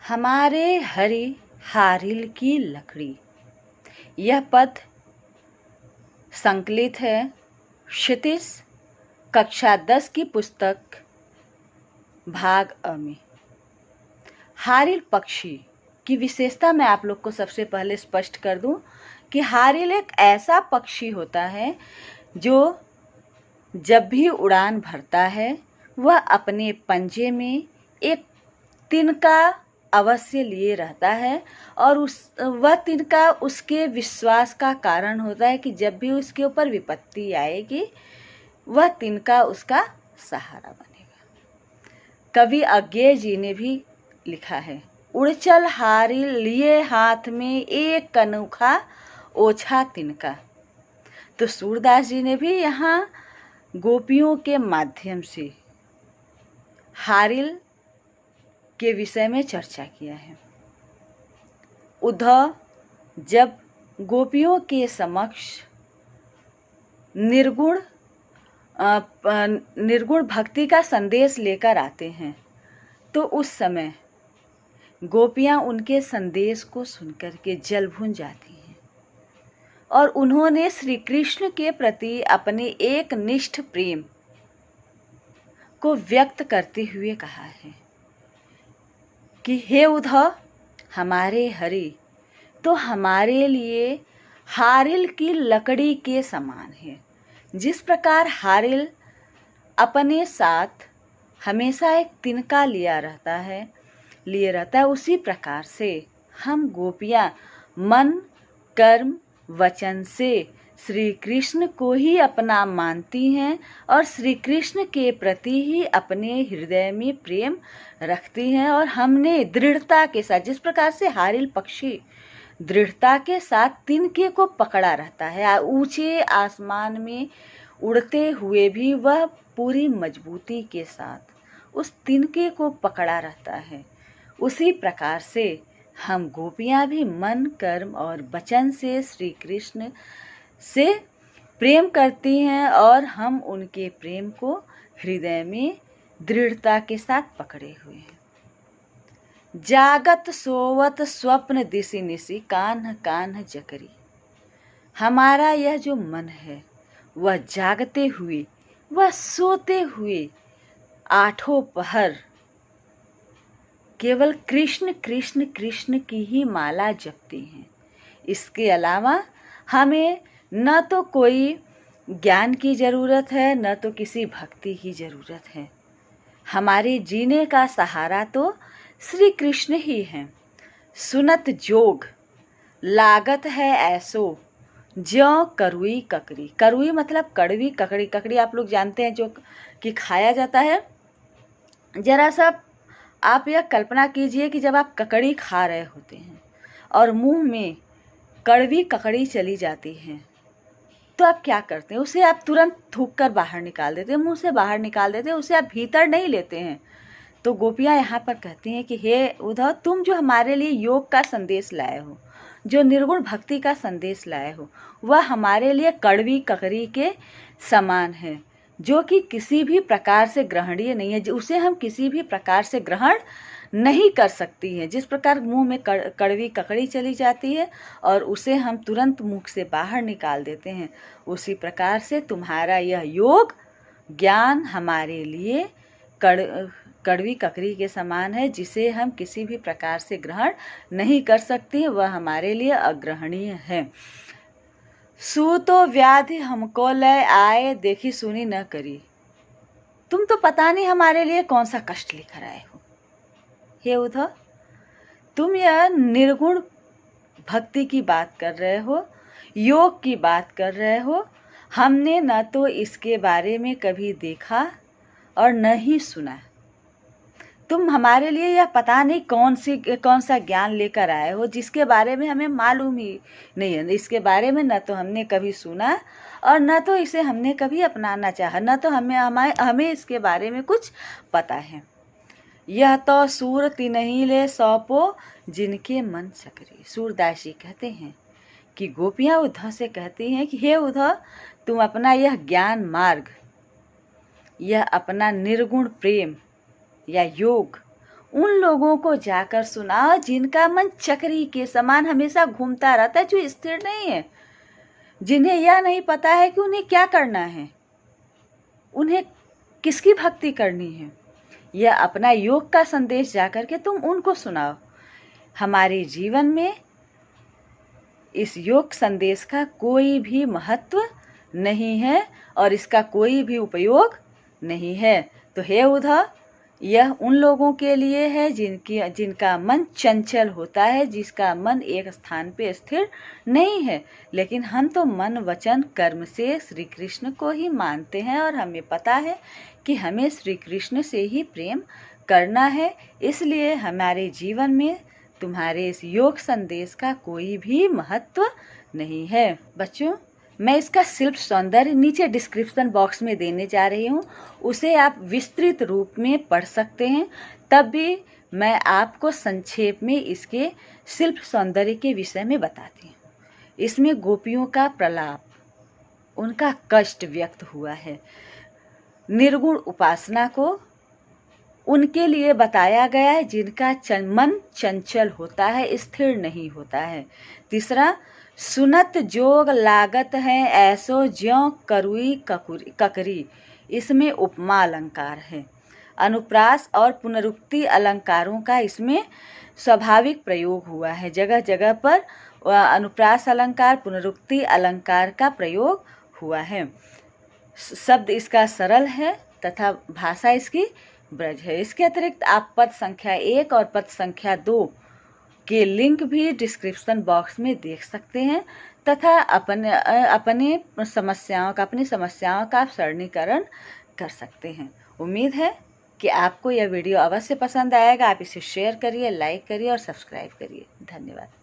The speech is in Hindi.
हमारे हरि हारिल की लकड़ी। यह पद संकलित है क्षितिज कक्षा 10 की पुस्तक भाग अ में। हारिल पक्षी की विशेषता मैं आप लोग को सबसे पहले स्पष्ट कर दूं कि हारिल एक ऐसा पक्षी होता है जो जब भी उड़ान भरता है वह अपने पंजे में एक तिनका अवश्य लिए रहता है और वह तिनका उसके विश्वास का कारण होता है कि जब भी उसके ऊपर विपत्ति आएगी वह तिनका उसका सहारा बनेगा। कवि अज्ञेय जी ने भी लिखा है, उड़ चल हारिल लिए हाथ में एक अनोखा ओछा तिनका। तो सूरदास जी ने भी यहाँ गोपियों के माध्यम से हारिल के विषय में चर्चा किया है। उद्धव जब गोपियों के समक्ष निर्गुण भक्ति का संदेश लेकर आते हैं तो उस समय गोपियां उनके संदेश को सुनकर के जल भून जाती हैं और उन्होंने श्री कृष्ण के प्रति अपने एक निष्ठ प्रेम को व्यक्त करते हुए कहा है कि हे उद्धव, हमारे हरि तो हमारे लिए हारिल की लकड़ी के समान है। जिस प्रकार हारिल अपने साथ हमेशा एक तिनका लिए रहता है उसी प्रकार से हम गोपियां मन कर्म वचन से श्री कृष्ण को ही अपना मानती हैं और श्री कृष्ण के प्रति ही अपने हृदय में प्रेम रखती हैं। और हमने दृढ़ता के साथ, जिस प्रकार से हारिल पक्षी दृढ़ता के साथ तिनके को पकड़ा रहता है, ऊंचे आसमान में उड़ते हुए भी वह पूरी मजबूती के साथ उस तिनके को पकड़ा रहता है, उसी प्रकार से हम गोपियां भी मन कर्म और वचन से श्री कृष्ण से प्रेम करती हैं और हम उनके प्रेम को हृदय में दृढ़ता के साथ पकड़े हुए हैं। जागत सोवत स्वप्न दिशि निशि कान्ह कान्ह जकरी। हमारा यह जो मन है वह जागते हुए, वह सोते हुए आठों पहर केवल कृष्ण कृष्ण कृष्ण की ही माला जपती हैं। इसके अलावा हमें न तो कोई ज्ञान की ज़रूरत है, न तो किसी भक्ति की ज़रूरत है। हमारे जीने का सहारा तो श्री कृष्ण ही हैं। सुनत जोग लागत है ऐसो ज्यों करुई ककड़ी। करुई मतलब कड़वी, ककड़ी ककड़ी आप लोग जानते हैं जो कि खाया जाता है। जरा सा आप यह कल्पना कीजिए कि जब आप ककड़ी खा रहे होते हैं और मुंह में कड़वी ककड़ी चली जाती है तो आप क्या करते हैं? उसे आप तुरंत थूक कर बाहर निकाल देते हैं, मुंह से बाहर निकाल देते हैं, उसे आप भीतर नहीं लेते हैं। तो गोपियां यहाँ पर कहती हैं कि हे उद्धव, तुम जो हमारे लिए योग का संदेश लाए हो, जो निर्गुण भक्ति का संदेश लाए हो, वह हमारे लिए कड़वी ककड़ी के समान है जो कि किसी भी प्रकार से ग्रहणीय नहीं है, उसे हम किसी भी प्रकार से ग्रहण नहीं कर सकती हैं। जिस प्रकार मुंह में कड़वी ककड़ी चली जाती है और उसे हम तुरंत मुख से बाहर निकाल देते हैं, उसी प्रकार से तुम्हारा यह योग ज्ञान हमारे लिए कड़वी ककड़ी के समान है, जिसे हम किसी भी प्रकार से ग्रहण नहीं कर सकते, वह हमारे लिए अग्रहणीय है। सूतो व्याधि हमको लय आए देखी सुनी न करी। तुम तो पता नहीं हमारे लिए कौन सा कष्ट लेकर आए हो। हे उद्धव, तुम यह निर्गुण भक्ति की बात कर रहे हो, योग की बात कर रहे हो। हमने न तो इसके बारे में कभी देखा और न ही सुना। तुम हमारे लिए यह पता नहीं कौन सा ज्ञान लेकर आए हो जिसके बारे में हमें मालूम ही नहीं है। इसके बारे में न तो हमने कभी सुना और न तो इसे हमने कभी अपनाना चाहा, न तो हमें इसके बारे में कुछ पता है। यह तो सूर तिन्हीं ले सौंपो जिनके मन सकरी। सूरदास जी कहते हैं कि गोपियां उद्धव से कहती हैं कि हे उद्धव, तुम अपना यह ज्ञान मार्ग, यह अपना निर्गुण प्रेम या योग उन लोगों को जाकर सुनाओ जिनका मन चक्री के समान हमेशा घूमता रहता है, जो स्थिर नहीं है, जिन्हें यह नहीं पता है कि उन्हें क्या करना है, उन्हें किसकी भक्ति करनी है। यह अपना योग का संदेश जाकर के तुम उनको सुनाओ। हमारे जीवन में इस योग संदेश का कोई भी महत्व नहीं है और इसका कोई भी उपयोग नहीं है। तो हे उद्धव, यह उन लोगों के लिए है जिनका मन चंचल होता है, जिसका मन एक स्थान पे स्थिर नहीं है। लेकिन हम तो मन वचन कर्म से श्री कृष्ण को ही मानते हैं और हमें पता है कि हमें श्री कृष्ण से ही प्रेम करना है। इसलिए हमारे जीवन में तुम्हारे इस योग संदेश का कोई भी महत्व नहीं है। बच्चों, मैं इसका शिल्प सौंदर्य नीचे डिस्क्रिप्शन बॉक्स में देने जा रही हूँ, उसे आप विस्तृत रूप में पढ़ सकते हैं। तब भी मैं आपको संक्षेप में इसके शिल्प सौंदर्य के विषय में बताती हूँ। इसमें गोपियों का प्रलाप, उनका कष्ट व्यक्त हुआ है। निर्गुण उपासना को उनके लिए बताया गया है जिनका मन चंचल होता है, स्थिर नहीं होता है। तीसरा, सुनत जोग लागत है ऐसो ज्यों करुई ककरी, इसमें उपमा अलंकार है। अनुप्रास और पुनरुक्ति अलंकारों का इसमें स्वाभाविक प्रयोग हुआ है। जगह जगह पर अनुप्रास अलंकार, पुनरुक्ति अलंकार का प्रयोग हुआ है। शब्द इसका सरल है तथा भाषा इसकी ब्रज है। इसके अतिरिक्त आप पद संख्या 1 और पद संख्या 2 के लिंक भी डिस्क्रिप्शन बॉक्स में देख सकते हैं तथा अपनी समस्याओं का सरलीकरण कर सकते हैं। उम्मीद है कि आपको यह वीडियो अवश्य पसंद आएगा। आप इसे शेयर करिए, लाइक करिए और सब्सक्राइब करिए। धन्यवाद।